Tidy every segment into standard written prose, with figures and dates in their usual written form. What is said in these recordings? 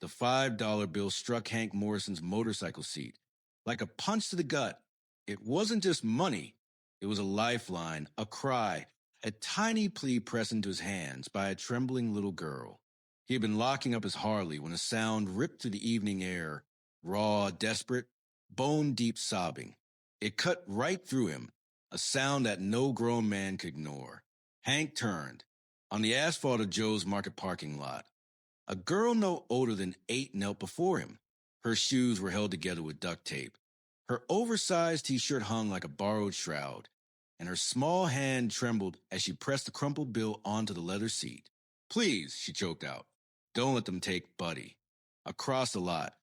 The $5 bill struck Hank Morrison's motorcycle seat. Like a punch to the gut. It wasn't just money. It was a lifeline, a cry, a tiny plea pressed into his hands by a trembling little girl. He had been locking up his Harley when a sound ripped through the evening air, raw, desperate, bone-deep sobbing. It cut right through him, a sound that no grown man could ignore. Hank turned. On the asphalt of Joe's Market parking lot, a girl no older than 8 knelt before him. Her shoes were held together with duct tape. Her oversized t-shirt hung like a borrowed shroud, and her small hand trembled as she pressed the crumpled bill onto the leather seat. Please, she choked out. Don't let them take Buddy. Across the lot,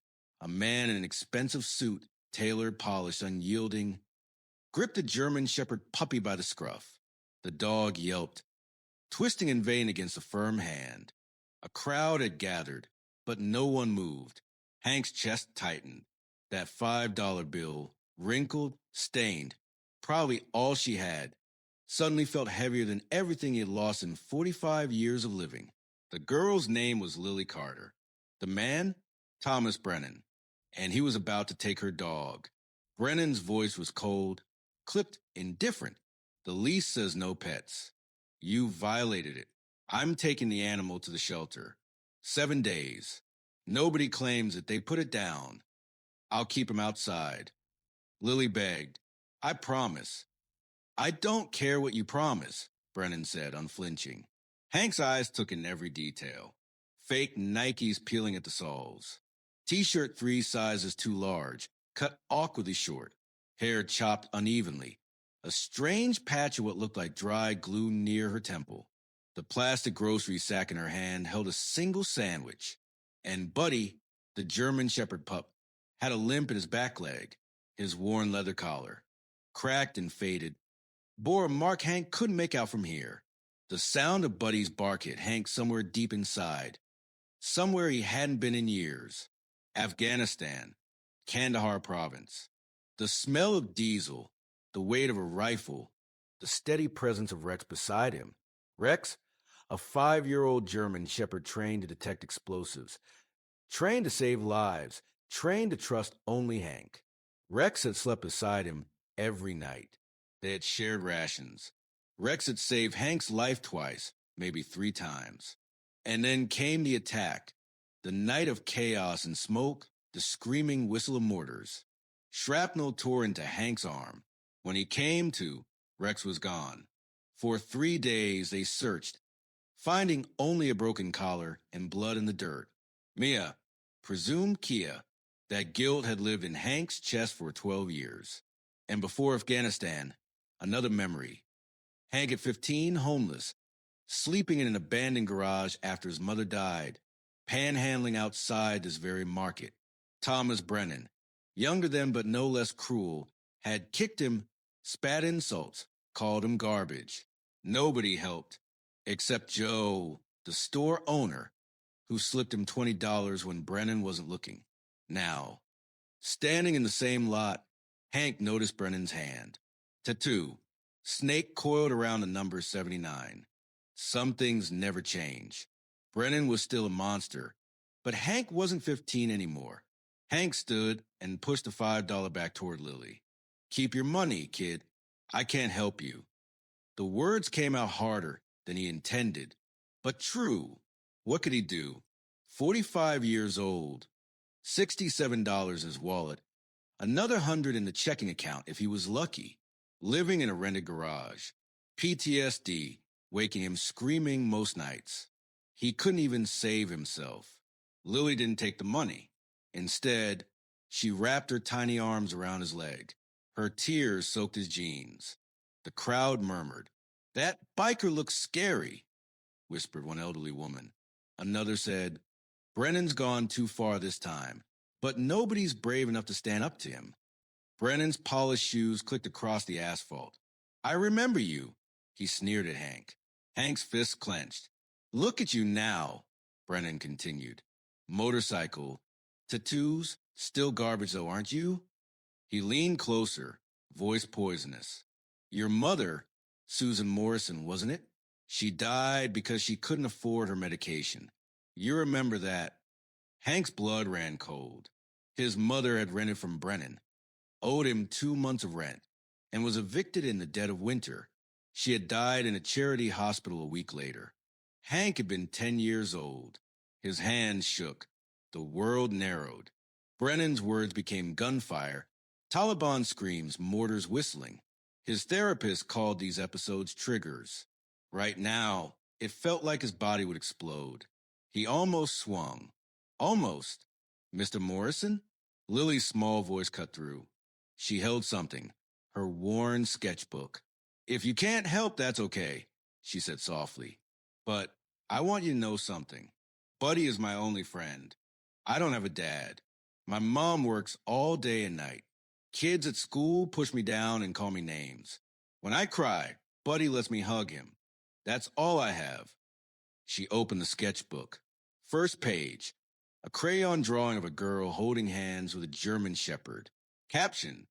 a man in an expensive suit, tailored, polished, unyielding, gripped a German Shepherd puppy by the scruff. The dog yelped, twisting in vain against a firm hand. A crowd had gathered, but no one moved. Hank's chest tightened. That $5 bill, wrinkled, stained, probably all she had, suddenly felt heavier than everything he had lost in 45 years of living. The girl's name was Lily Carter. The man, Thomas Brennan. And he was about to take her dog. Brennan's voice was cold, clipped, indifferent. The lease says no pets. You violated it. I'm taking the animal to the shelter. 7 days. Nobody claims that they put it down. I'll keep him outside. Lily begged. I promise. I don't care what you promise, Brennan said, unflinching. Hank's eyes took in every detail. Fake Nikes peeling at the soles. T-shirt 3 sizes too large, cut awkwardly short. Hair chopped unevenly. A strange patch of what looked like dry glue near her temple. The plastic grocery sack in her hand held a single sandwich. And Buddy, the German Shepherd pup, had a limp in his back leg. His worn leather collar, cracked and faded, bore a mark Hank couldn't make out from here. The sound of Buddy's bark hit Hank somewhere deep inside, somewhere he hadn't been in years. Afghanistan, Kandahar province. The smell of diesel, the weight of a rifle, the steady presence of Rex beside him. Rex, a 5-year-old German Shepherd trained to detect explosives, trained to save lives, trained to trust only Hank. Rex had slept beside him every night. They had shared rations. Rex had saved Hank's life twice, maybe 3 times. And then came the attack. The night of chaos and smoke, the screaming whistle of mortars. Shrapnel tore into Hank's arm. When he came to, Rex was gone. For 3 days they searched, finding only a broken collar and blood in the dirt. Mia, presumed Kia, that guilt had lived in Hank's chest for 12 years. And before Afghanistan, another memory. Hank at 15, homeless, sleeping in an abandoned garage after his mother died, panhandling outside this very market. Thomas Brennan, younger than but no less cruel, had kicked him, spat insults, called him garbage. Nobody helped, except Joe, the store owner, who slipped him $20 when Brennan wasn't looking. Now, standing in the same lot, Hank noticed Brennan's hand. Tattoo, snake coiled around the number 79. Some things never change. Brennan was still a monster, but Hank wasn't 15 anymore. Hank stood and pushed the $5 back toward Lily. Keep your money, kid. I can't help you. The words came out harder than he intended, but true. What could he do? 45 years old. $67 in his wallet. Another 100 in the checking account if he was lucky. Living in a rented garage. PTSD, waking him screaming most nights. He couldn't even save himself. Lily didn't take the money. Instead, she wrapped her tiny arms around his leg. Her tears soaked his jeans. The crowd murmured. That biker looks scary, whispered one elderly woman. Another said, Brennan's gone too far this time, but nobody's brave enough to stand up to him. Brennan's polished shoes clicked across the asphalt. I remember you, he sneered at Hank. Hank's fists clenched. Look at you now, Brennan continued. Motorcycle, tattoos, still garbage though, aren't you? He leaned closer, voice poisonous. Your mother, Susan Morrison, wasn't it? She died because she couldn't afford her medication. You remember that. Hank's blood ran cold. His mother had rented from Brennan, owed him 2 months of rent, and was evicted in the dead of winter. She had died in a charity hospital a week later. Hank had been 10 years old. His hands shook. The world narrowed. Brennan's words became gunfire, Taliban screams, mortars whistling. His therapist called these episodes triggers. Right now, it felt like his body would explode. He almost swung. Almost. Mr. Morrison? Lily's small voice cut through. She held something, her worn sketchbook. If you can't help, that's okay, she said softly. But I want you to know something. Buddy is my only friend. I don't have a dad. My mom works all day and night. Kids at school push me down and call me names. When I cry, Buddy lets me hug him. That's all I have. She opened the sketchbook. First page, a crayon drawing of a girl holding hands with a German shepherd. Caption,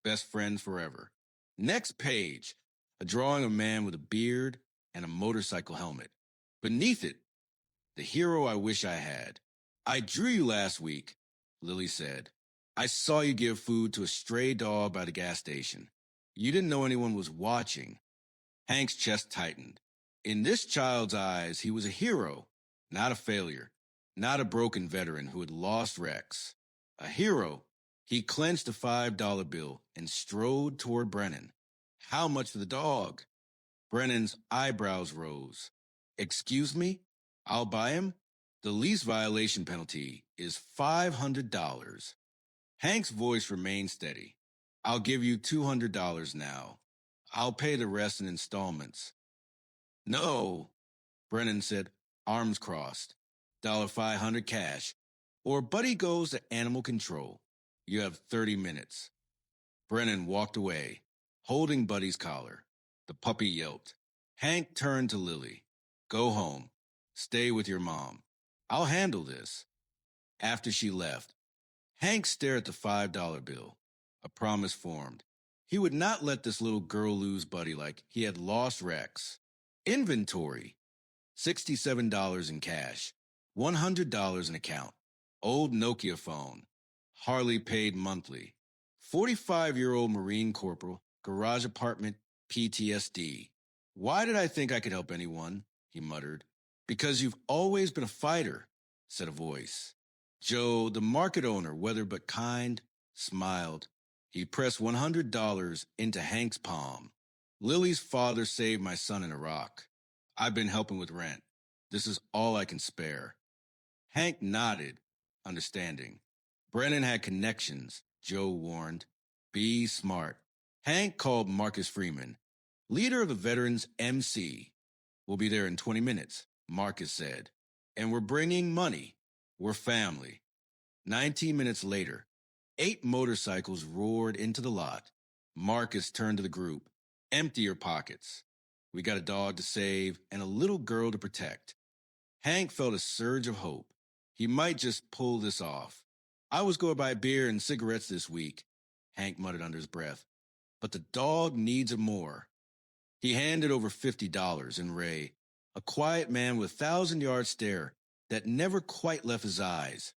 best friends forever. Next page, a drawing of a man with a beard and a motorcycle helmet. Beneath it, the hero I wish I had. I drew you last week, Lily said. I saw you give food to a stray dog by the gas station. You didn't know anyone was watching. Hank's chest tightened. In this child's eyes, he was a hero, not a failure, not a broken veteran who had lost Rex. A hero. He clenched a $5 bill and strode toward Brennan. How much for the dog? Brennan's eyebrows rose. Excuse me? I'll buy him? The lease violation penalty is $500. Hank's voice remained steady. I'll give you $200 now. I'll pay the rest in installments. No, Brennan said, arms crossed. $500 cash. Or Buddy goes to animal control. You have 30 minutes. Brennan walked away, holding Buddy's collar. The puppy yelped. Hank turned to Lily. Go home. Stay with your mom. I'll handle this. After she left, Hank stared at the $5 bill. A promise formed. He would not let this little girl lose Buddy like he had lost Rex. Inventory. $67 in cash. $100 in account. Old Nokia phone. Harley paid monthly. 45-year-old Marine Corporal, garage apartment, PTSD. Why did I think I could help anyone? He muttered. Because you've always been a fighter, said a voice. Joe, the market owner, weathered but kind, smiled. He pressed $100 into Hank's palm. Lily's father saved my son in Iraq. I've been helping with rent. This is all I can spare. Hank nodded, understanding. Brennan had connections, Joe warned. Be smart. Hank called Marcus Freeman, leader of the Veterans MC. We'll be there in 20 minutes, Marcus said. And we're bringing money. We're family. 19 minutes later, 8 motorcycles roared into the lot. Marcus turned to the group. Empty your pockets. We got a dog to save and a little girl to protect. Hank felt a surge of hope. He might just pull this off. I was going to buy beer and cigarettes this week, Hank muttered under his breath. But the dog needs it more. He handed over $50, and Ray, a quiet man with 1,000-yard stare that never quite left his eyes,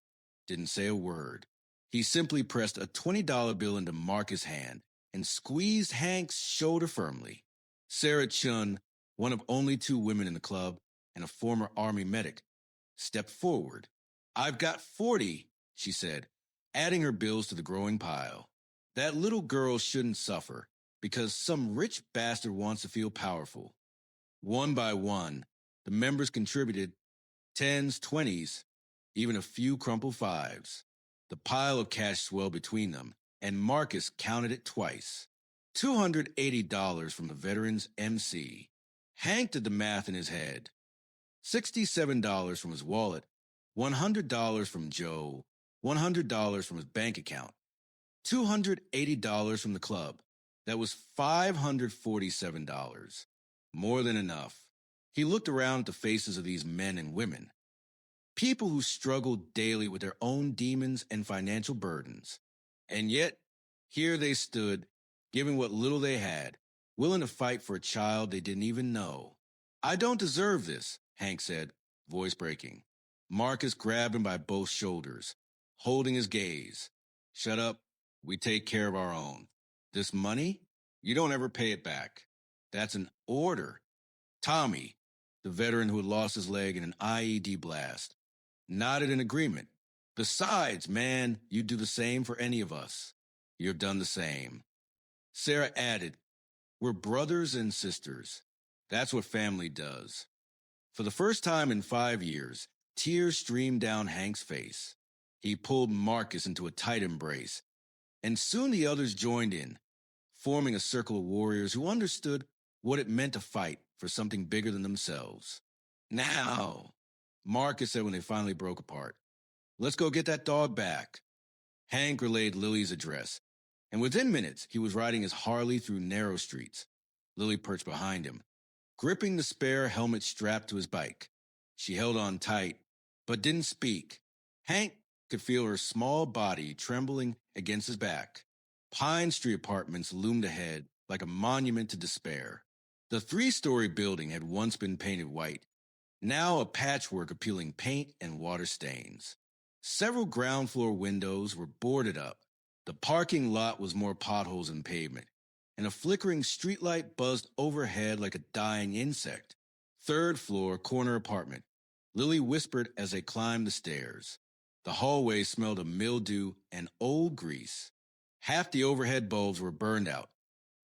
didn't say a word. He simply pressed a $20 bill into Marcus' hand and squeezed Hank's shoulder firmly. Sarah Chun, one of only 2 women in the club and a former Army medic, stepped forward. I've got 40, she said, adding her bills to the growing pile. That little girl shouldn't suffer because some rich bastard wants to feel powerful. One by one, the members contributed 10s, 20s, even a few crumpled 5s. The pile of cash swelled between them, and Marcus counted it twice. $280 from the Veterans MC. Hank did the math in his head. $67 from his wallet, $100 from Joe, $100 from his bank account, $280 from the club. That was $547. More than enough. He looked around at the faces of these men and women. People who struggled daily with their own demons and financial burdens. And yet, here they stood, giving what little they had, willing to fight for a child they didn't even know. I don't deserve this, Hank said, voice breaking. Marcus grabbed him by both shoulders, holding his gaze. Shut up. We take care of our own. This money? You don't ever pay it back. That's an order. Tommy, the veteran who had lost his leg in an IED blast, nodded in agreement. Besides, man, you'd do the same for any of us. You've done the same. Sarah added, we're brothers and sisters. That's what family does. For the first time in 5 years, tears streamed down Hank's face. He pulled Marcus into a tight embrace, and soon the others joined in, forming a circle of warriors who understood what it meant to fight for something bigger than themselves. Now, Marcus said when they finally broke apart, let's go get that dog back. Hank relayed Lily's address, and within minutes he was riding his Harley through narrow streets. Lily perched behind him, gripping the spare helmet strapped to his bike. She held on tight, but didn't speak. Hank could feel her small body trembling against his back. Pine Street apartments loomed ahead like a monument to despair. The 3-story building had once been painted white, now a patchwork of peeling paint and water stains. Several ground floor windows were boarded up. The parking lot was more potholes than pavement, and a flickering streetlight buzzed overhead like a dying insect. 3rd floor, corner apartment. Lily whispered as they climbed the stairs. The hallway smelled of mildew and old grease. Half the overhead bulbs were burned out,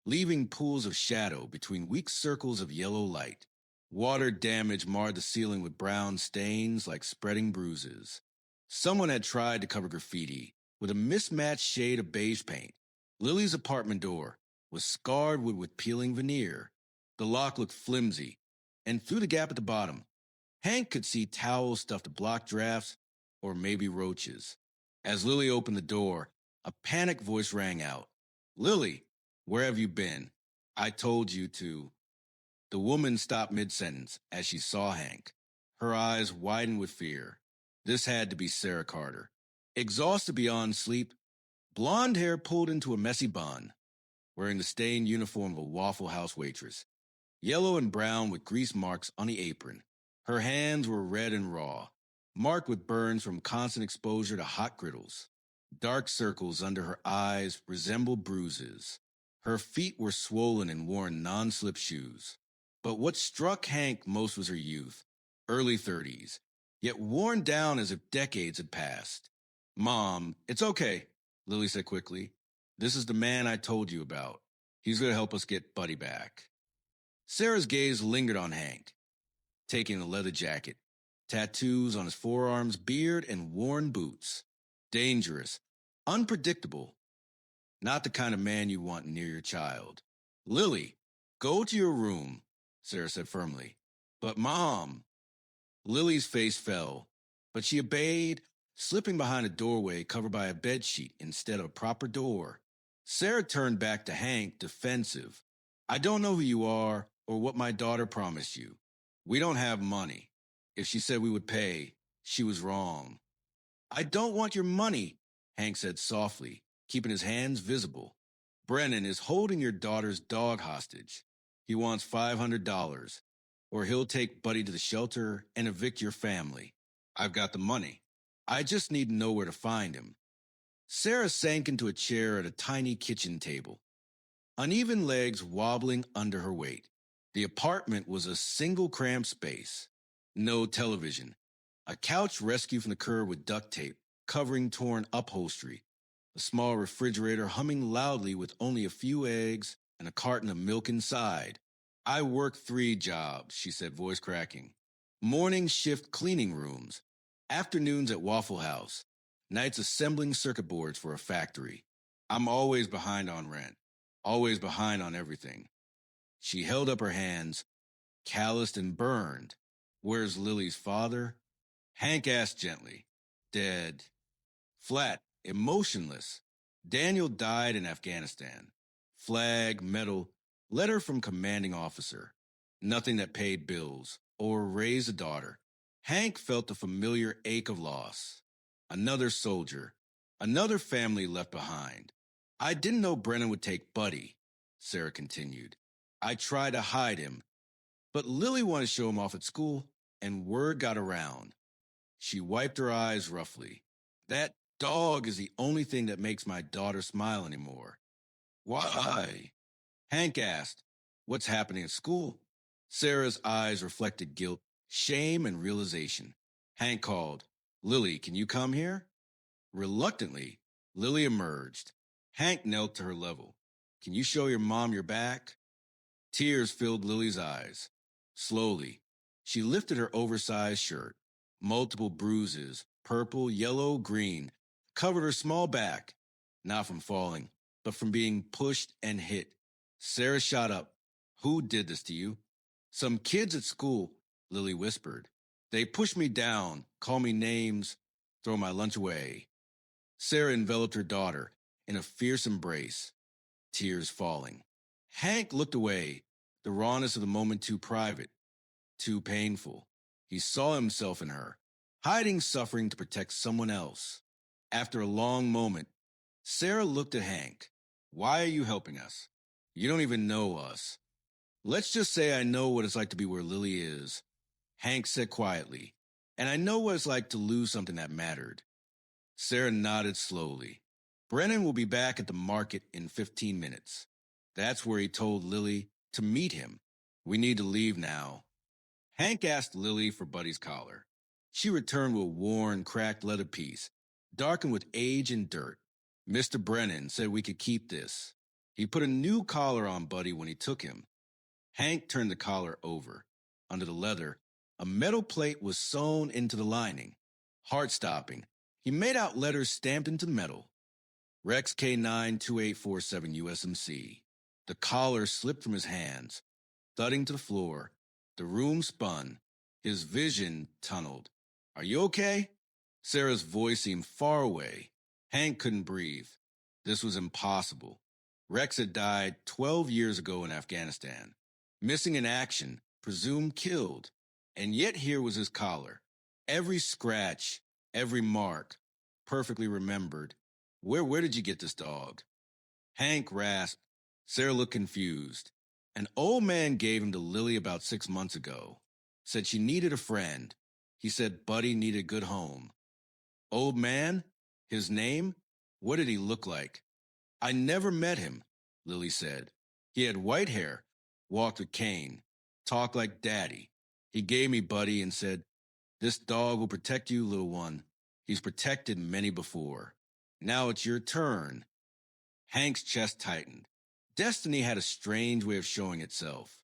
leaving pools of shadow between weak circles of yellow light. Water damage marred the ceiling with brown stains like spreading bruises. Someone had tried to cover graffiti with a mismatched shade of beige paint. Lily's apartment door was scarred with peeling veneer. The lock looked flimsy, and through the gap at the bottom, Hank could see towels stuffed to block drafts or maybe roaches. As Lily opened the door, a panicked voice rang out. Lily, where have you been? I told you to. The woman stopped mid-sentence as she saw Hank. Her eyes widened with fear. This had to be Sarah Carter. Exhausted beyond sleep, blonde hair pulled into a messy bun, wearing the stained uniform of a Waffle House waitress, yellow and brown with grease marks on the apron. Her hands were red and raw, marked with burns from constant exposure to hot griddles. Dark circles under her eyes resembled bruises. Her feet were swollen and wore non-slip shoes. But what struck Hank most was her youth, early 30s, yet worn down as if decades had passed. Mom, it's okay, Lily said quickly. This is the man I told you about. He's going to help us get Buddy back. Sarah's gaze lingered on Hank, taking the leather jacket, tattoos on his forearms, beard, and worn boots. Dangerous, unpredictable. Not the kind of man you want near your child. Lily, go to your room, Sarah said firmly. But Mom. Lily's face fell, but she obeyed, slipping behind a doorway covered by a bedsheet instead of a proper door. Sarah turned back to Hank, defensive. I don't know who you are or what my daughter promised you. We don't have money. If she said we would pay, she was wrong. I don't want your money, Hank said softly, keeping his hands visible. Brennan is holding your daughter's dog hostage. He wants $500, or he'll take Buddy to the shelter and evict your family. I've got the money. I just need to know where to find him. Sarah sank into a chair at a tiny kitchen table, uneven legs wobbling under her weight. The apartment was a single cramped space. No television. A couch rescued from the curb with duct tape, covering torn upholstery. A small refrigerator humming loudly with only a few eggs and a carton of milk inside. I work 3 jobs, she said, voice cracking. Morning shift cleaning rooms, afternoons at Waffle House, nights assembling circuit boards for a factory. I'm always behind on rent, always behind on everything. She held up her hands, calloused and burned. Where's Lily's father? Hank asked gently. Dead. Flat, emotionless. Daniel died in Afghanistan. Flag, medal, letter from commanding officer. Nothing that paid bills or raised a daughter. Hank felt the familiar ache of loss. Another soldier. Another family left behind. I didn't know Brennan would take Buddy, Sarah continued. I tried to hide him, but Lily wanted to show him off at school, and word got around. She wiped her eyes roughly. That dog is the only thing that makes my daughter smile anymore. Why? Hank asked, what's happening at school? Sarah's eyes reflected guilt, shame, and realization. Hank called, Lily, can you come here? Reluctantly, Lily emerged. Hank knelt to her level. Can you show your mom your back? Tears filled Lily's eyes. Slowly, she lifted her oversized shirt. Multiple bruises, purple, yellow, green, covered her small back, not from falling, but from being pushed and hit. Sarah shot up. Who did this to you? Some kids at school, Lily whispered. They push me down, call me names, throw my lunch away. Sarah enveloped her daughter in a fierce embrace, tears falling. Hank looked away, the rawness of the moment too private, too painful. He saw himself in her, hiding suffering to protect someone else. After a long moment, Sarah looked at Hank. Why are you helping us? You don't even know us. Let's just say I know what it's like to be where Lily is. Hank said quietly, and I know what it's like to lose something that mattered. Sarah nodded slowly. Brennan will be back at the market in 15 minutes. That's where he told Lily to meet him. We need to leave now. Hank asked Lily for Buddy's collar. She returned with a worn, cracked leather piece, darkened with age and dirt. Mr. Brennan said we could keep this. He put a new collar on Buddy when he took him. Hank turned the collar over. Under the leather, a metal plate was sewn into the lining. Heart-stopping, he made out letters stamped into the metal. Rex K9 2847 USMC. The collar slipped from his hands, thudding to the floor. The room spun. His vision tunneled. Are you okay? Sarah's voice seemed far away. Hank couldn't breathe. This was impossible. Rex had died 12 years ago in Afghanistan. Missing in action, presumed killed. And yet here was his collar. Every scratch, every mark, perfectly remembered. Where did you get this dog? Hank rasped. Sarah looked confused. An old man gave him to Lily about 6 months ago. Said she needed a friend. He said Buddy needed a good home. Old man? His name? What did he look like? I never met him, Lily said. He had white hair, walked with cane, talked like daddy. He gave me Buddy and said, this dog will protect you, little one. He's protected many before. Now it's your turn. Hank's chest tightened. Destiny had a strange way of showing itself.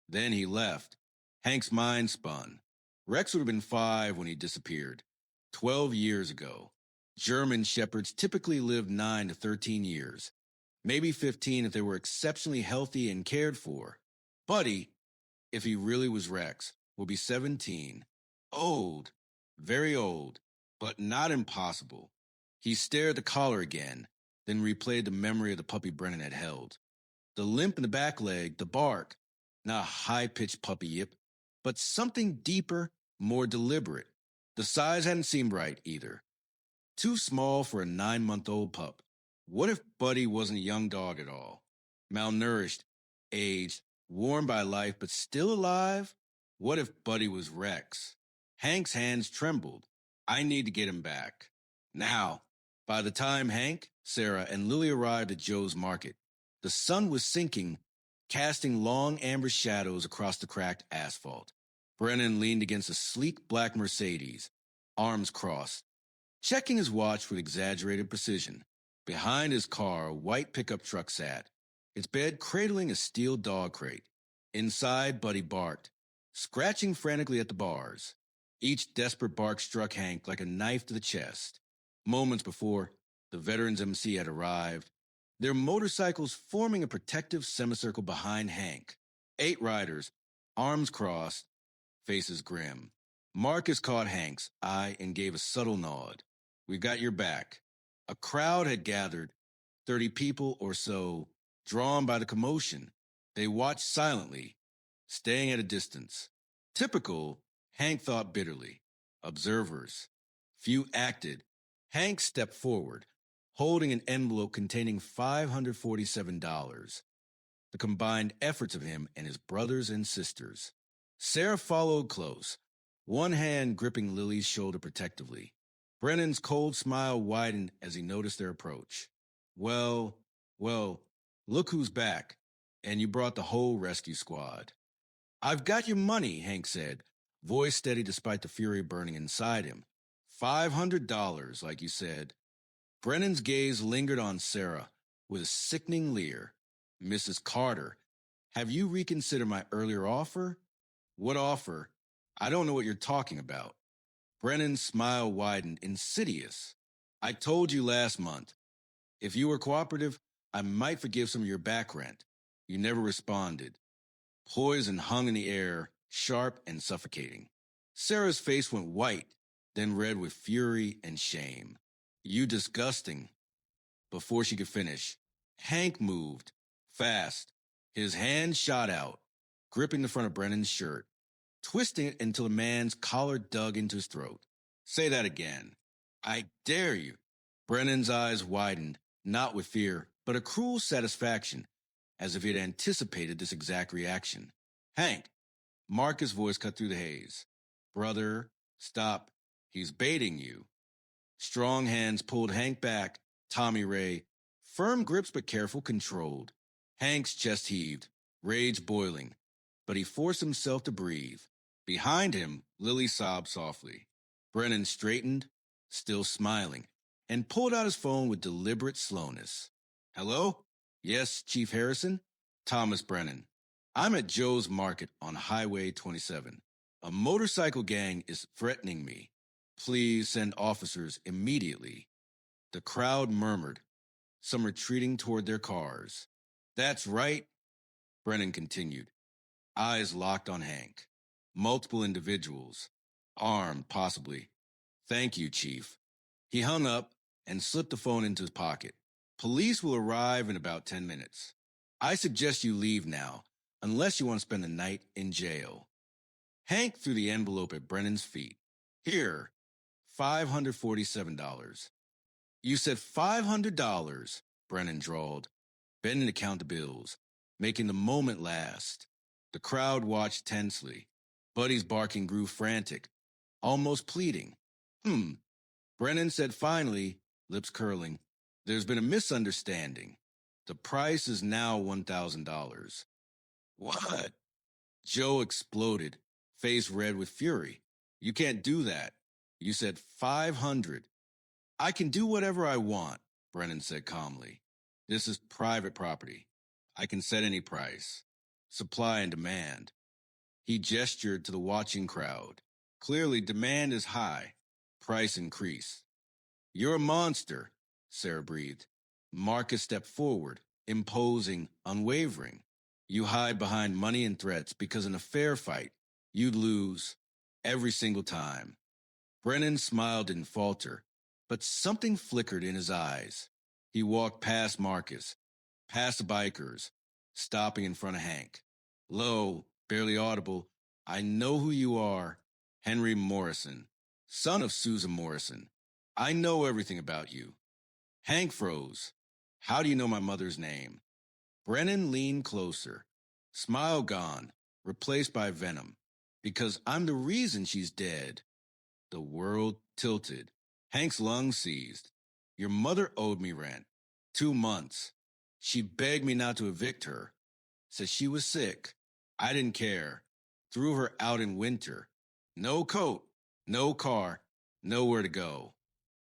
Then he left. Hank's mind spun. Rex would have been 5 when he disappeared. 12 years ago. German shepherds typically lived 9 to 13 years. Maybe 15 if they were exceptionally healthy and cared for. Buddy, if he really was Rex, will be 17. Old. Very old. But not impossible. He stared at the collar again, then replayed the memory of the puppy Brennan had held. The limp in the back leg, the bark, not a high-pitched puppy yip, but something deeper, more deliberate. The size hadn't seemed right either. Too small for a 9-month-old pup. What if Buddy wasn't a young dog at all? Malnourished, aged, worn by life, but still alive? What if Buddy was Rex? Hank's hands trembled. I need to get him back. Now. By the time Hank, Sarah, and Lily arrived at Joe's market, the sun was sinking, casting long amber shadows across the cracked asphalt. Brennan leaned against a sleek black Mercedes, arms crossed, checking his watch with exaggerated precision. Behind his car, a white pickup truck sat, its bed cradling a steel dog crate. Inside, Buddy barked, scratching frantically at the bars. Each desperate bark struck Hank like a knife to the chest. Moments before, the veterans MC had arrived, their motorcycles forming a protective semicircle behind Hank. 8 riders, arms crossed, faces grim. Marcus caught Hank's eye and gave a subtle nod. We got your back. A crowd had gathered, 30 people or so, drawn by the commotion. They watched silently, staying at a distance. Typical, Hank thought bitterly. Observers. Few acted. Hank stepped forward, holding an envelope containing $547, the combined efforts of him and his brothers and sisters. Sarah followed close, one hand gripping Lily's shoulder protectively. Brennan's cold smile widened as he noticed their approach. Well, well, look who's back. And you brought the whole rescue squad. I've got your money, Hank said, voice steady despite the fury burning inside him. $500, like you said. Brennan's gaze lingered on Sarah with a sickening leer. Mrs. Carter, have you reconsidered my earlier offer? What offer? I don't know what you're talking about. Brennan's smile widened, insidious. I told you last month. If you were cooperative, I might forgive some of your back rent. You never responded. Poison hung in the air, sharp and suffocating. Sarah's face went white, then red with fury and shame. You disgusting. Before she could finish, Hank moved, fast. His hand shot out, gripping the front of Brennan's shirt, twisting it until the man's collar dug into his throat. Say that again. I dare you. Brennan's eyes widened, not with fear, but a cruel satisfaction, as if he had anticipated this exact reaction. Hank, Marcus' voice cut through the haze. Brother, stop. He's baiting you. Strong hands pulled Hank back. Tommy Ray, firm grips but careful, controlled. Hank's chest heaved, rage boiling, but he forced himself to breathe. Behind him, Lily sobbed softly. Brennan straightened, still smiling, and pulled out his phone with deliberate slowness. Hello? Yes, Chief Harrison? Thomas Brennan. I'm at Joe's Market on Highway 27. A motorcycle gang is threatening me. Please send officers immediately. The crowd murmured, some retreating toward their cars. That's right, Brennan continued, eyes locked on Hank. Multiple individuals, armed possibly. Thank you, Chief. He hung up and slipped the phone into his pocket. Police will arrive in about 10 minutes. I suggest you leave now, unless you want to spend the night in jail. Hank threw the envelope at Brennan's feet. Here, $547. You said $500, Brennan drawled, bending to count the bills, making the moment last. The crowd watched tensely. Buddy's barking grew frantic, almost pleading. Brennan said finally, lips curling, there's been a misunderstanding. The price is now $1,000. What? Joe exploded, face red with fury. You can't do that. You said 500. I can do whatever I want, Brennan said calmly. This is private property. I can set any price. Supply and demand. He gestured to the watching crowd. Clearly, demand is high. Price increase. You're a monster, Sarah breathed. Marcus stepped forward, imposing, unwavering. You hide behind money and threats because in a fair fight, you'd lose every single time. Brennan smiled and faltered, but something flickered in his eyes. He walked past Marcus, past the bikers, stopping in front of Hank. Low, barely audible, I know who you are, Henry Morrison, son of Susan Morrison. I know everything about you. Hank froze. How do you know my mother's name? Brennan leaned closer, smile gone, replaced by venom. Because I'm the reason she's dead. The world tilted. Hank's lungs seized. Your mother owed me rent. 2 months. She begged me not to evict her. Said she was sick. I didn't care. Threw her out in winter. No coat, no car, nowhere to go.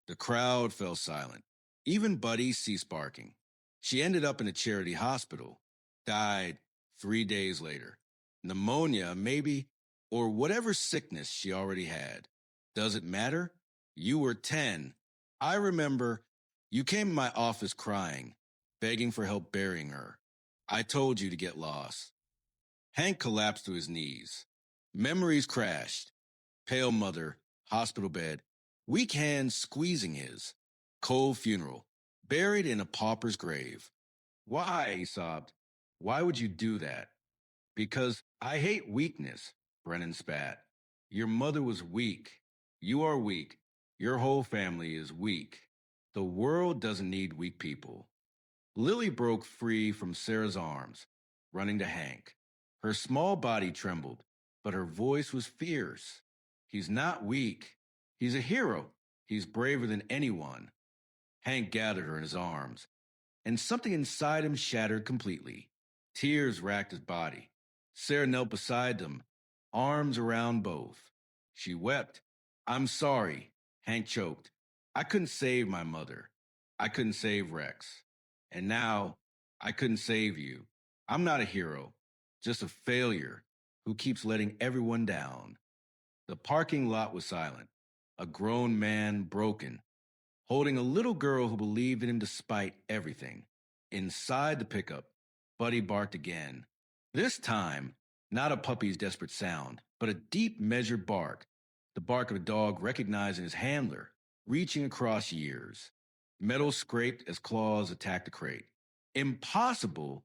The crowd fell silent. Even Buddy ceased barking. She ended up in a charity hospital. Died 3 days later. Pneumonia, maybe, or whatever sickness she already had. Does it matter? You were 10. I remember you came to my office crying, begging for help burying her. I told you to get lost. Hank collapsed to his knees. Memories crashed. Pale mother, hospital bed, weak hands squeezing his. Cold funeral, buried in a pauper's grave. Why, he sobbed. Why would you do that? Because I hate weakness, Brennan spat. Your mother was weak. You are weak. Your whole family is weak. The world doesn't need weak people. Lily broke free from Sarah's arms, running to Hank. Her small body trembled, but her voice was fierce. He's not weak. He's a hero. He's braver than anyone. Hank gathered her in his arms, and something inside him shattered completely. Tears racked his body. Sarah knelt beside them, arms around both. She wept. I'm sorry, Hank choked. I couldn't save my mother. I couldn't save Rex. And now, I couldn't save you. I'm not a hero, just a failure who keeps letting everyone down. The parking lot was silent. A grown man, broken, holding a little girl who believed in him despite everything. Inside the pickup, Buddy barked again. This time, not a puppy's desperate sound, but a deep, measured bark. The bark of a dog recognizing his handler, reaching across years. Metal scraped as claws attacked the crate. Impossible,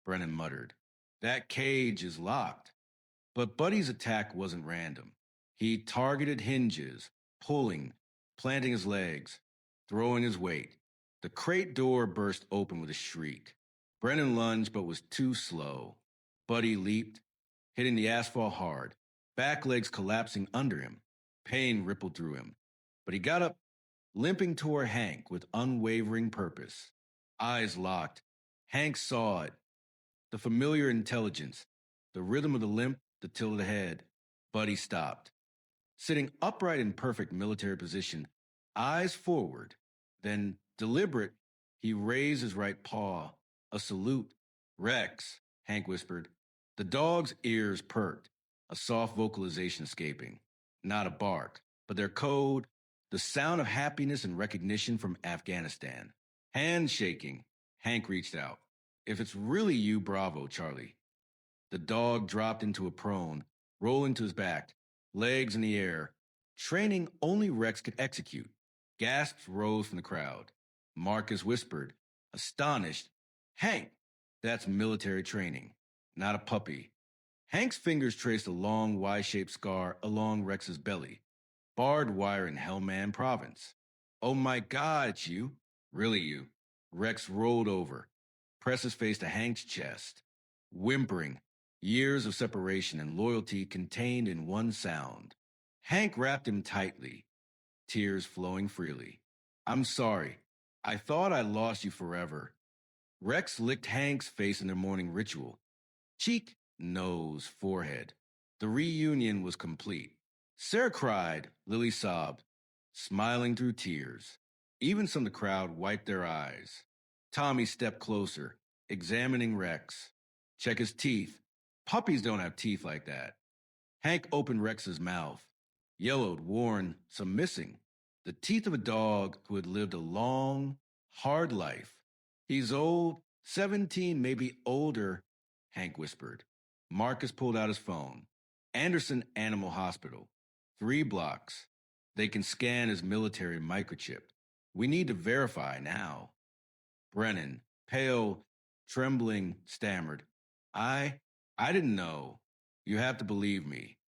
Brennan muttered. That cage is locked. But Buddy's attack wasn't random. He targeted hinges, pulling, planting his legs, throwing his weight. The crate door burst open with a shriek. Brennan lunged but was too slow. Buddy leaped, hitting the asphalt hard, back legs collapsing under him. Pain rippled through him. But he got up, limping toward Hank with unwavering purpose. Eyes locked. Hank saw it. The familiar intelligence, the rhythm of the limp, the tilt of the head. Buddy stopped. Sitting upright in perfect military position, eyes forward, then deliberate, he raised his right paw. A salute. Rex, Hank whispered. The dog's ears perked, a soft vocalization escaping. Not a bark, but their code, the sound of happiness and recognition from Afghanistan. Hands shaking, Hank reached out. If it's really you, bravo, Charlie. The dog dropped into a prone, rolling to his back, legs in the air, training only Rex could execute. Gasps rose from the crowd. Marcus whispered, astonished, Hank, that's military training, not a puppy. Hank's fingers traced a long Y-shaped scar along Rex's belly. Barbed wire in Hellman Province. Oh my God, it's you. Really you. Rex rolled over, pressed his face to Hank's chest, whimpering, years of separation and loyalty contained in one sound. Hank wrapped him tightly, tears flowing freely. I'm sorry. I thought I lost you forever. Rex licked Hank's face in their morning ritual. Cheek, nose, forehead. The reunion was complete. Sarah cried, Lily sobbed, smiling through tears. Even some of the crowd wiped their eyes. Tommy stepped closer, examining Rex. Check his teeth. Puppies don't have teeth like that. Hank opened Rex's mouth. Yellowed, worn, some missing. The teeth of a dog who had lived a long, hard life. He's old, 17, maybe older, Hank whispered. Marcus pulled out his phone. Anderson Animal Hospital. 3 blocks. They can scan his military microchip. We need to verify now. Brennan, pale, trembling, stammered. I didn't know. You have to believe me.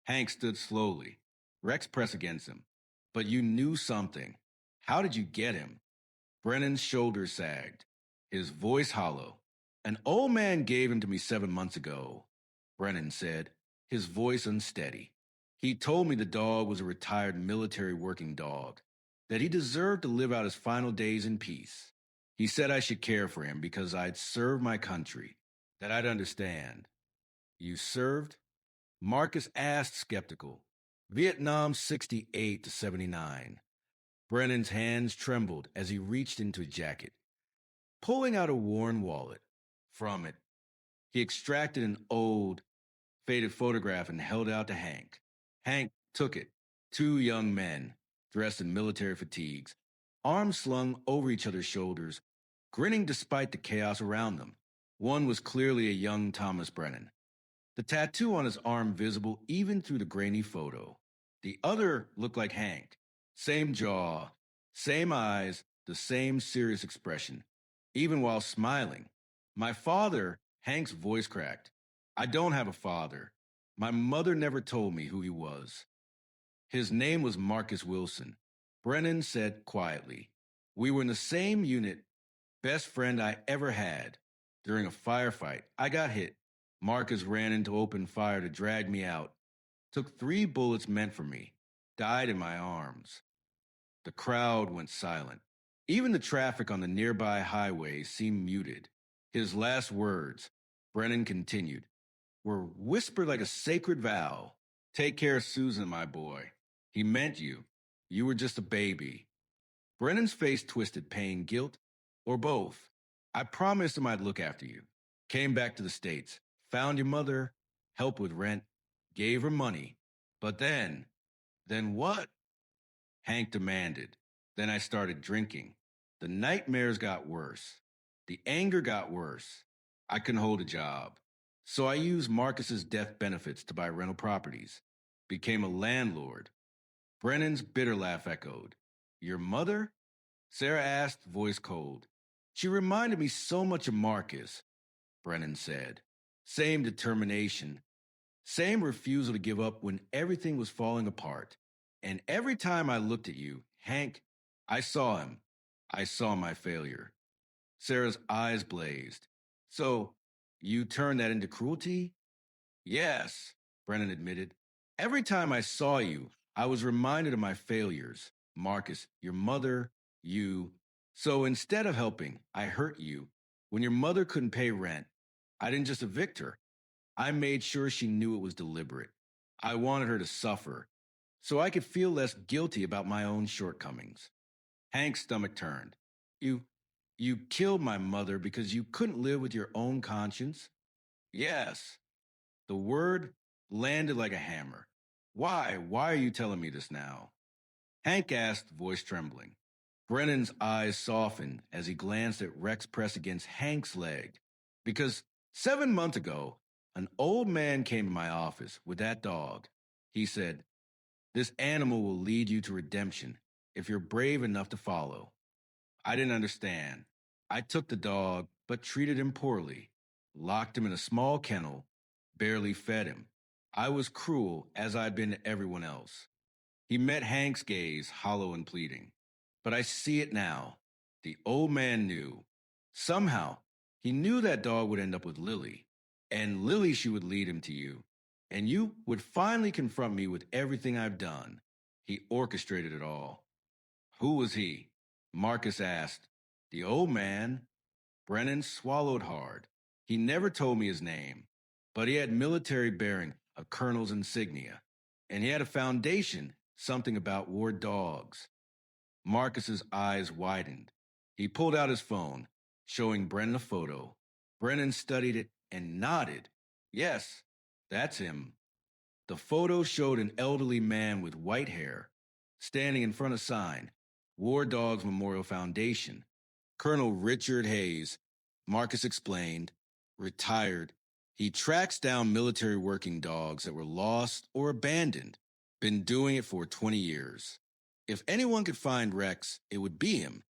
Hank stood slowly. Rex pressed against him. But you knew something. How did you get him? Brennan's shoulders sagged, his voice hollow. An old man gave him to me 7 months ago, Brennan said, his voice unsteady. He told me the dog was a retired military working dog, that he deserved to live out his final days in peace. He said I should care for him because I'd served my country, that I'd understand. You served? Marcus asked, skeptical. Vietnam 68 to 79. Brennan's hands trembled as he reached into his jacket, pulling out a worn wallet. From it, he extracted an old, faded photograph and held it out to Hank. Hank took it. 2 young men, dressed in military fatigues, arms slung over each other's shoulders, grinning despite the chaos around them. One was clearly a young Thomas Brennan, the tattoo on his arm visible even through the grainy photo. The other looked like Hank. Same jaw, same eyes, the same serious expression, even while smiling. My father, Hank's voice cracked. I don't have a father. My mother never told me who he was. His name was Marcus Wilson. Brennan said quietly. We were in the same unit, best friend I ever had. During a firefight, I got hit. Marcus ran in to open fire to drag me out. Took 3 bullets meant for me. Died in my arms. The crowd went silent. Even the traffic on the nearby highway seemed muted. His last words, Brennan continued, were whispered like a sacred vow. Take care of Susan, my boy. He meant you. You were just a baby. Brennan's face twisted, pain, guilt, or both. I promised him I'd look after you. Came back to the States, found your mother, helped with rent, gave her money. But then what? Hank demanded. Then I started drinking. The nightmares got worse. The anger got worse. I couldn't hold a job. So I used Marcus's death benefits to buy rental properties. Became a landlord. Brennan's bitter laugh echoed. Your mother? Sarah asked, voice cold. She reminded me so much of Marcus, Brennan said. Same determination, same refusal to give up when everything was falling apart. And every time I looked at you, Hank, I saw him. I saw my failure. Sarah's eyes blazed. So, you turned that into cruelty? Yes, Brennan admitted. Every time I saw you, I was reminded of my failures. Marcus, your mother, you. So instead of helping, I hurt you. When your mother couldn't pay rent, I didn't just evict her. I made sure she knew it was deliberate. I wanted her to suffer, so I could feel less guilty about my own shortcomings. Hank's stomach turned. You, you killed my mother because you couldn't live with your own conscience? Yes. The word landed like a hammer. Why? Why are you telling me this now? Hank asked, voice trembling. Brennan's eyes softened as he glanced at Rex press against Hank's leg. Because 7 months ago, an old man came to my office with that dog. He said, this animal will lead you to redemption if you're brave enough to follow. I didn't understand. I took the dog, but treated him poorly. Locked him in a small kennel, barely fed him. I was cruel as I'd been to everyone else. He met Hank's gaze, hollow and pleading. But I see it now. The old man knew. Somehow, he knew that dog would end up with Lily. And Lily, she would lead him to you. And you would finally confront me with everything I've done. He orchestrated it all. Who was he? Marcus asked. The old man. Brennan swallowed hard. He never told me his name, but he had military bearing, a colonel's insignia. And he had a foundation, something about war dogs. Marcus's eyes widened. He pulled out his phone, showing Brennan a photo. Brennan studied it and nodded. Yes, that's him. The photo showed an elderly man with white hair, standing in front of a sign, War Dogs Memorial Foundation. Colonel Richard Hayes, Marcus explained, retired. He tracks down military working dogs that were lost or abandoned. Been doing it for 20 years. If anyone could find Rex, it would be him.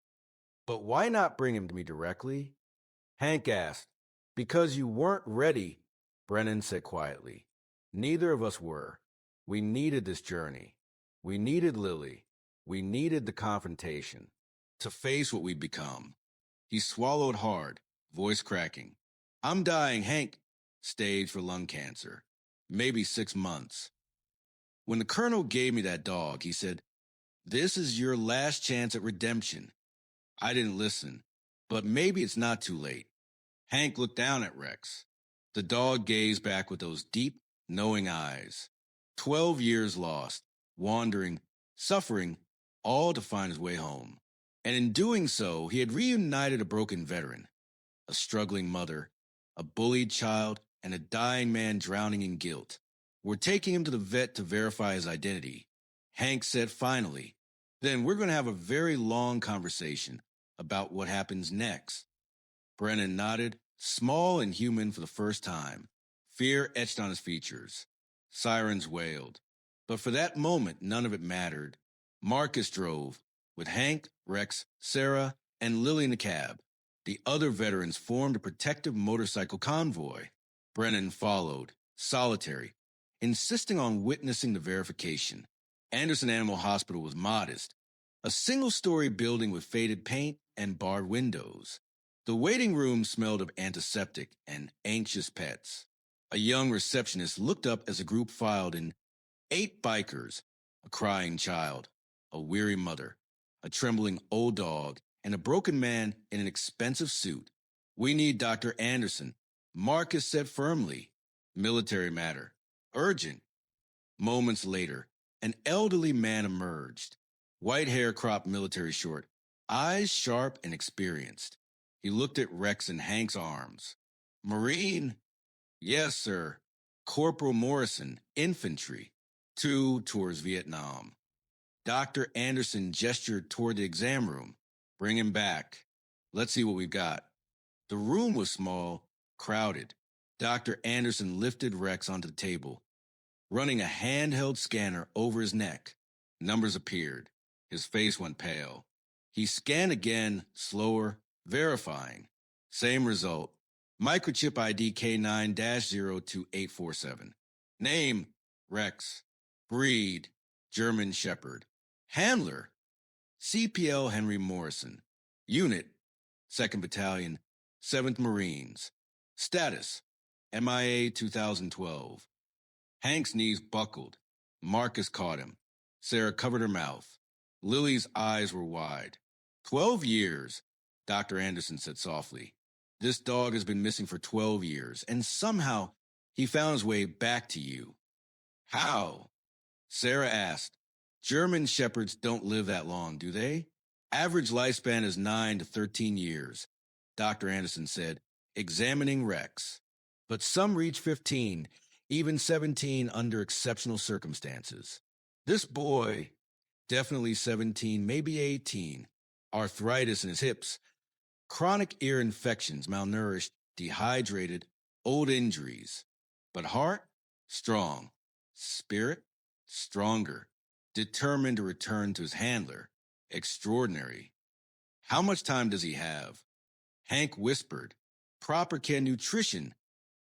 But why not bring him to me directly? Hank asked. Because you weren't ready, Brennan said quietly. Neither of us were. We needed this journey. We needed Lily. We needed the confrontation to face what we'd become. He swallowed hard, voice cracking. I'm dying, Hank. Stage for lung cancer. Maybe 6 months. When the colonel gave me that dog, he said, this is your last chance at redemption. I didn't listen, but maybe it's not too late. Hank looked down at Rex. The dog gazed back with those deep, knowing eyes. 12 years lost, wandering, suffering, all to find his way home. And in doing so, he had reunited a broken veteran, a struggling mother, a bullied child, and a dying man drowning in guilt. We're taking him to the vet to verify his identity. Hank said finally, then we're going to have a very long conversation about what happens next. Brennan nodded, small and human for the first time. Fear etched on his features. Sirens wailed. But for that moment, none of it mattered. Marcus drove, with Hank, Rex, Sarah, and Lily in the cab. The other veterans formed a protective motorcycle convoy. Brennan followed, solitary, insisting on witnessing the verification. Anderson Animal Hospital was modest, a single-story building with faded paint and barred windows. The waiting room smelled of antiseptic and anxious pets. A young receptionist looked up as the group filed in, 8 bikers, a crying child, a weary mother, a trembling old dog, and a broken man in an expensive suit. We need Dr. Anderson. Marcus said firmly. Military matter. Urgent. Moments later, an elderly man emerged. White hair cropped military short, eyes sharp and experienced. He looked at Rex and Hank's arms. Marine? Yes, sir. Corporal Morrison, infantry. 2 tours Vietnam. Dr. Anderson gestured toward the exam room. Bring him back. Let's see what we've got. The room was small, crowded. Dr. Anderson lifted Rex onto the table, running a handheld scanner over his neck. Numbers appeared. His face went pale. He scanned again, slower, verifying. Same result. Microchip ID K9-02847. Name, Rex. Breed, German Shepherd. Handler, CPL Henry Morrison. Unit, 2nd Battalion, 7th Marines. Status, MIA 2012. Hank's knees buckled. Marcus caught him. Sarah covered her mouth. Lily's eyes were wide. 12 years, Dr. Anderson said softly. This dog has been missing for 12 years, and somehow he found his way back to you. How? Sarah asked. German shepherds don't live that long, do they? Average lifespan is 9 to 13 years, Dr. Anderson said, examining Rex. But some reach 15, even 17 under exceptional circumstances. This boy, definitely 17, maybe 18, arthritis in his hips, chronic ear infections, malnourished, dehydrated, old injuries. But heart, strong. Spirit, stronger. Determined to return to his handler. Extraordinary. How much time does he have? Hank whispered. Proper care nutrition.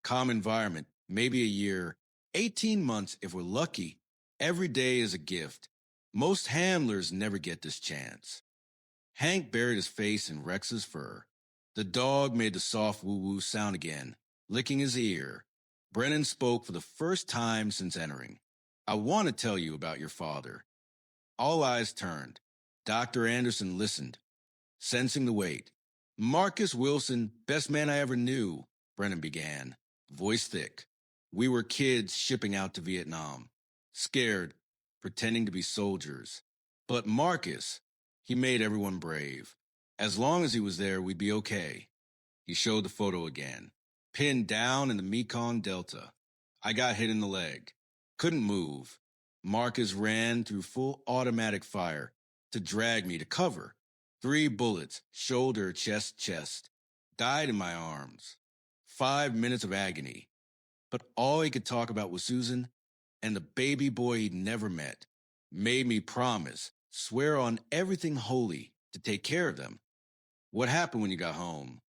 Calm environment, maybe a year. 18 months if we're lucky. Every day is a gift. Most handlers never get this chance. Hank buried his face in Rex's fur. The dog made the soft woo-woo sound again, licking his ear. Brennan spoke for the first time since entering. I want to tell you about your father. All eyes turned. Dr. Anderson listened, sensing the weight. Marcus Wilson, best man I ever knew, Brennan began, voice thick. We were kids shipping out to Vietnam, scared, pretending to be soldiers. But Marcus, he made everyone brave. As long as he was there, we'd be okay. He showed the photo again. Pinned down in the Mekong Delta. I got hit in the leg. Couldn't move. Marcus ran through full automatic fire to drag me to cover. 3 bullets, shoulder, chest. Died in my arms. 5 minutes of agony. But all he could talk about was Susan and the baby boy he'd never met. Made me promise, swear on everything holy to take care of them. What happened when you got home?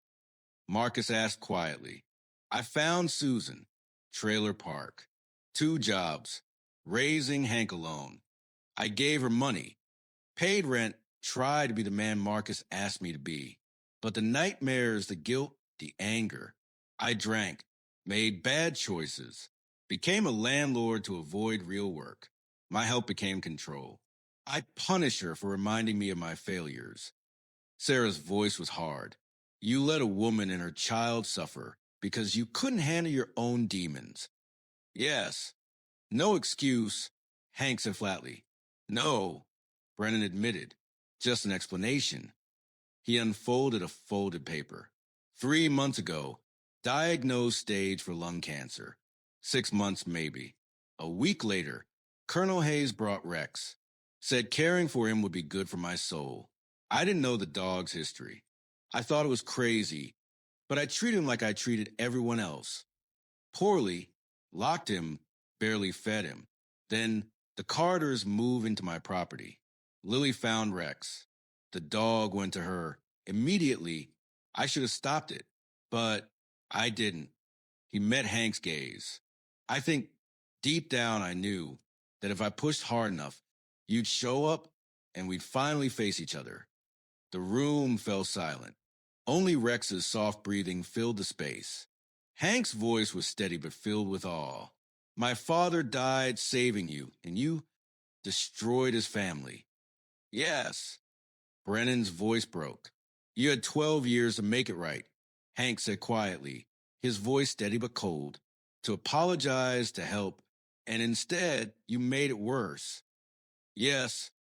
Marcus asked quietly. I found Susan. Trailer park. 2 jobs. Raising Hank alone. I gave her money. Paid rent. Tried to be the man Marcus asked me to be. But the nightmares, the guilt, the anger. I drank. Made bad choices. Became a landlord to avoid real work. My help became control. I punish her for reminding me of my failures. Sarah's voice was hard. You let a woman and her child suffer because you couldn't handle your own demons. Yes. No excuse, Hank said flatly. No, Brennan admitted. Just an explanation. He unfolded a folded paper. 3 months ago, diagnosed stage for lung cancer. 6 months maybe. A week later, Colonel Hayes brought Rex. Said caring for him would be good for my soul. I didn't know the dog's history. I thought it was crazy, but I treated him like I treated everyone else. Poorly, locked him, barely fed him. Then the Carters moved into my property. Lily found Rex. The dog went to her. Immediately, I should have stopped it, but I didn't. He met Hank's gaze. I think deep down I knew that if I pushed hard enough, you'd show up and we'd finally face each other. The room fell silent. Only Rex's soft breathing filled the space. Hank's voice was steady but filled with awe. My father died saving you, and you destroyed his family. Yes. Brennan's voice broke. You had 12 years to make it right, Hank said quietly, his voice steady but cold, to apologize, to help, and instead you made it worse. Yes,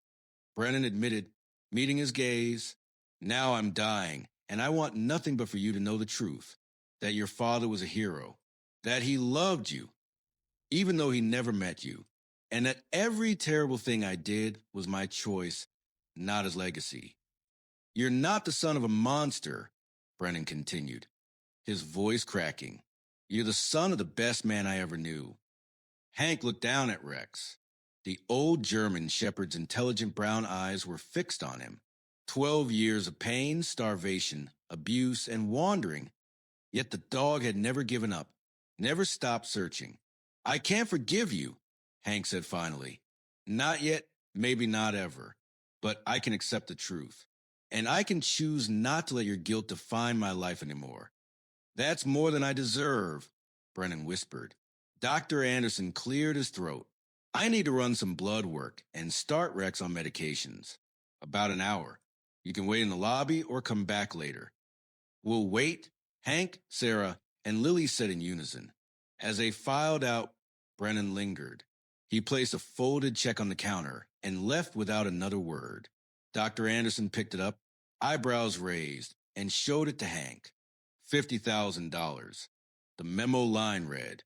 Brennan admitted, meeting his gaze. Now I'm dying, and I want nothing but for you to know the truth, that your father was a hero, that he loved you, even though he never met you, and that every terrible thing I did was my choice, not his legacy. You're not the son of a monster, Brennan continued, his voice cracking. You're the son of the best man I ever knew. Hank looked down at Rex. The old German shepherd's intelligent brown eyes were fixed on him. 12 years of pain, starvation, abuse, and wandering. Yet the dog had never given up, never stopped searching. I can't forgive you, Hank said finally. Not yet, maybe not ever. But I can accept the truth. And I can choose not to let your guilt define my life anymore. That's more than I deserve, Brennan whispered. Dr. Anderson cleared his throat. I need to run some blood work and start Rex on medications. About an hour. You can wait in the lobby or come back later. We'll wait, Hank, Sarah, and Lily said in unison. As they filed out, Brennan lingered. He placed a folded check on the counter and left without another word. Dr. Anderson picked it up, eyebrows raised, and showed it to Hank. $50,000. The memo line read,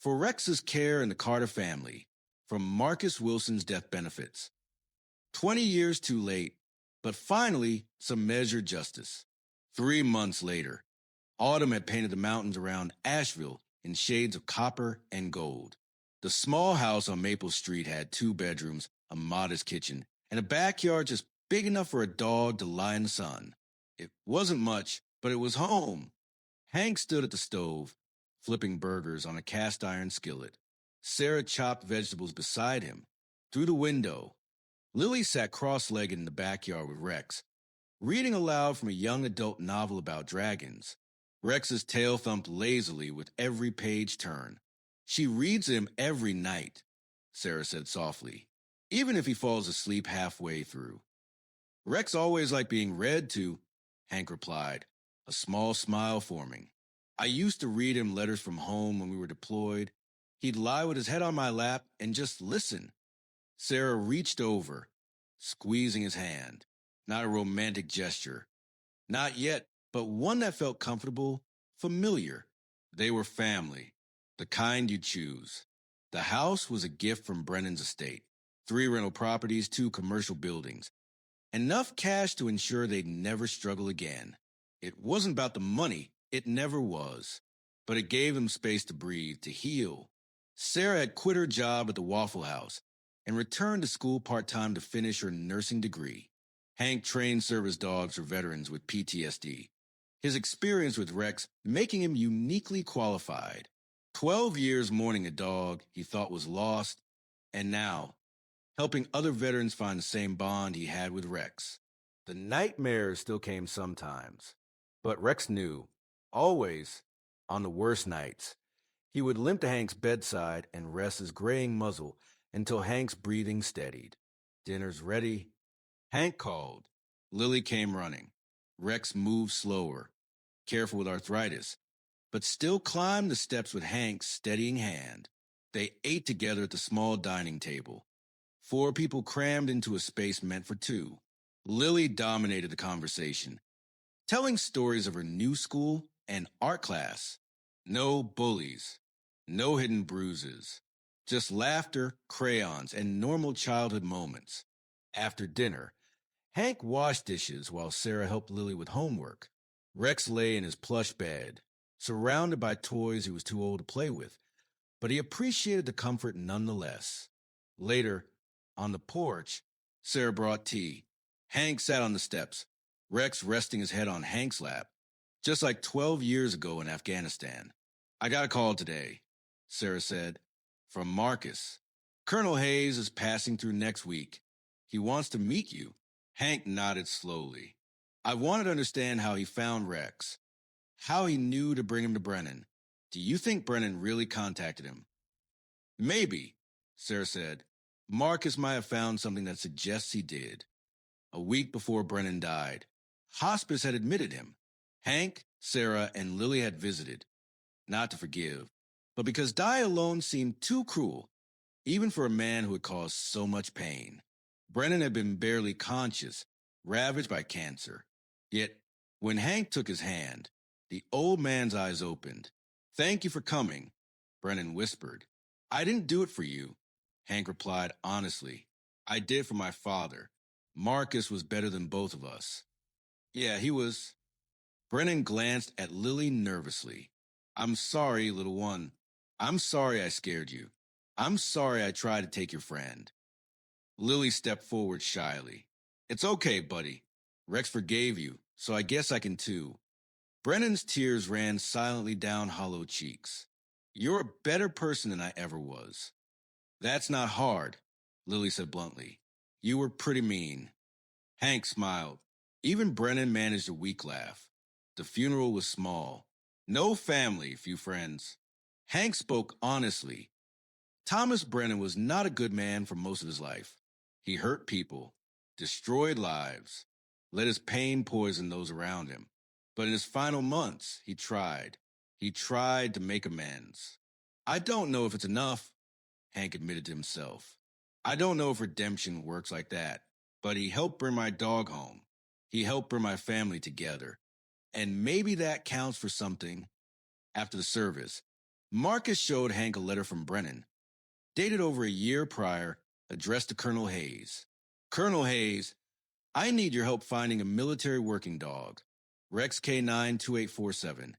for Rex's care in the Carter family, from Marcus Wilson's death benefits. 20 years too late, but finally some measured justice. 3 months later, autumn had painted the mountains around Asheville in shades of copper and gold. The small house on Maple Street had 2 bedrooms, a modest kitchen, and a backyard just big enough for a dog to lie in the sun. It wasn't much, but it was home. Hank stood at the stove, flipping burgers on a cast iron skillet. Sarah chopped vegetables beside him. Through the window, Lily sat cross-legged in the backyard with Rex, reading aloud from a young adult novel about dragons. Rex's tail thumped lazily with every page turn. She reads him every night, Sarah said softly, even if he falls asleep halfway through. Rex always liked being read to, Hank replied, a small smile forming. I used to read him letters from home when we were deployed. He'd lie with his head on my lap and just listen. Sarah reached over, squeezing his hand. Not a romantic gesture. Not yet, but one that felt comfortable, familiar. They were family, the kind you choose. The house was a gift from Brennan's estate. 3 rental properties, 2 commercial buildings. Enough cash to ensure they'd never struggle again. It wasn't about the money, it never was. But it gave them space to breathe, to heal. Sarah had quit her job at the Waffle House and returned to school part-time to finish her nursing degree. Hank trained service dogs for veterans with PTSD. His experience with Rex making him uniquely qualified. 12 years mourning a dog he thought was lost, and now, helping other veterans find the same bond he had with Rex. The nightmares still came sometimes, but Rex knew, always, on the worst nights, he would limp to Hank's bedside and rest his graying muzzle until Hank's breathing steadied. Dinner's ready. Hank called. Lily came running. Rex moved slower, careful with arthritis, but still climbed the steps with Hank's steadying hand. They ate together at the small dining table. 4 people crammed into a space meant for 2. Lily dominated the conversation, telling stories of her new school and art class. No bullies, no hidden bruises, just laughter, crayons, and normal childhood moments. After dinner, Hank washed dishes while Sarah helped Lily with homework. Rex lay in his plush bed, surrounded by toys he was too old to play with, but he appreciated the comfort nonetheless. Later, on the porch, Sarah brought tea. Hank sat on the steps, Rex resting his head on Hank's lap, just like 12 years ago in Afghanistan. I got a call today, Sarah said, from Marcus. Colonel Hayes is passing through next week. He wants to meet you. Hank nodded slowly. I wanted to understand how he found Rex, how he knew to bring him to Brennan. Do you think Brennan really contacted him? Maybe, Sarah said. Marcus might have found something that suggests he did. A week before Brennan died, hospice had admitted him. Hank, Sarah, and Lily had visited, not to forgive, but because die alone seemed too cruel, even for a man who had caused so much pain. Brennan had been barely conscious, ravaged by cancer. Yet, when Hank took his hand, the old man's eyes opened. "Thank you for coming," Brennan whispered. "I didn't do it for you," Hank replied honestly. "I did it for my father. Marcus was better than both of us." "Yeah, he was." Brennan glanced at Lily nervously. "I'm sorry, little one. I'm sorry I scared you. I'm sorry I tried to take your friend." Lily stepped forward shyly. "It's okay, buddy. Rex forgave you, so I guess I can too." Brennan's tears ran silently down hollow cheeks. "You're a better person than I ever was." "That's not hard," Lily said bluntly. "You were pretty mean." Hank smiled. Even Brennan managed a weak laugh. The funeral was small. No family, few friends. Hank spoke honestly. Thomas Brennan was not a good man for most of his life. He hurt people, destroyed lives, let his pain poison those around him. But in his final months, he tried. He tried to make amends. "I don't know if it's enough," Hank admitted to himself. "I don't know if redemption works like that, but he helped bring my dog home. He helped bring my family together. And maybe that counts for something." After the service, Marcus showed Hank a letter from Brennan, dated over a year prior, addressed to Colonel Hayes. "Colonel Hayes, I need your help finding a military working dog. Rex K9 2847.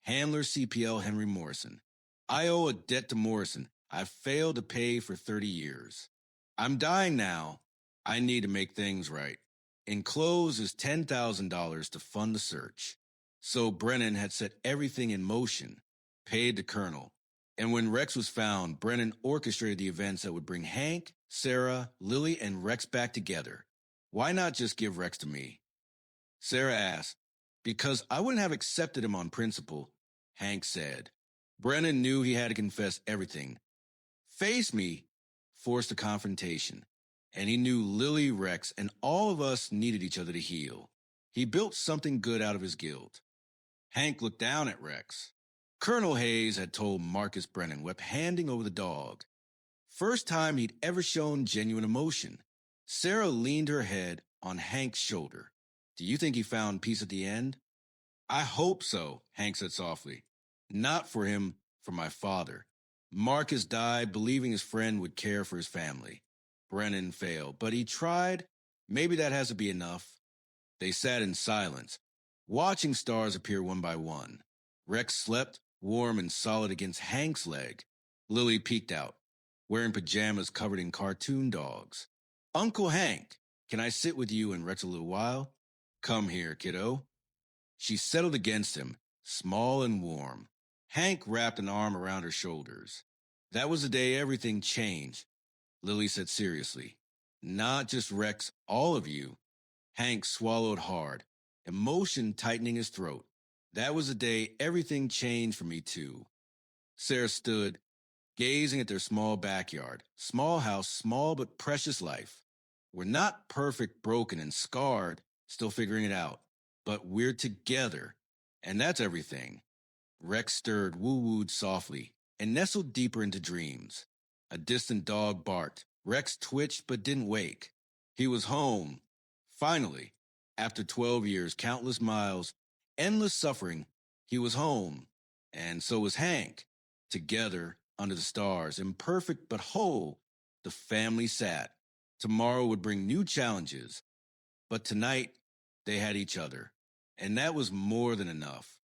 Handler CPL Henry Morrison. I owe a debt to Morrison I've failed to pay for 30 years. I'm dying now. I need to make things right. Enclosed is $10,000 to fund the search." So Brennan had set everything in motion, paid the colonel. And when Rex was found, Brennan orchestrated the events that would bring Hank, Sarah, Lily, and Rex back together. "Why not just give Rex to me?" Sarah asked. "Because I wouldn't have accepted him on principle," Hank said. Brennan knew he had to confess everything. Face me forced a confrontation. And he knew Lily, Rex, and all of us needed each other to heal. He built something good out of his guilt. Hank looked down at Rex. Colonel Hayes had told Marcus Brennan, wept handing over the dog. First time he'd ever shown genuine emotion. Sarah leaned her head on Hank's shoulder. "Do you think he found peace at the end?" "I hope so," Hank said softly. "Not for him, for my father. Marcus died believing his friend would care for his family. Brennan failed, but he tried. Maybe that has to be enough." They sat in silence, watching stars appear one by one. Rex slept, warm and solid against Hank's leg. Lily peeked out, wearing pajamas covered in cartoon dogs. "Uncle Hank, can I sit with you and Rex a little while?" "Come here, kiddo." She settled against him, small and warm. Hank wrapped an arm around her shoulders. "That was the day everything changed," Lily said seriously. "Not just Rex, all of you." Hank swallowed hard, emotion tightening his throat. "That was the day everything changed for me too." Sarah stood, gazing at their small backyard. Small house, small but precious life. "We're not perfect, broken, and scarred, still figuring it out. But we're together, and that's everything." Rex stirred, woo-wooed softly, and nestled deeper into dreams. A distant dog barked. Rex twitched but didn't wake. He was home. Finally, after 12 years, countless miles, endless suffering, he was home. And so was Hank. Together, under the stars, imperfect but whole, the family sat. Tomorrow would bring new challenges. But tonight, they had each other. And that was more than enough.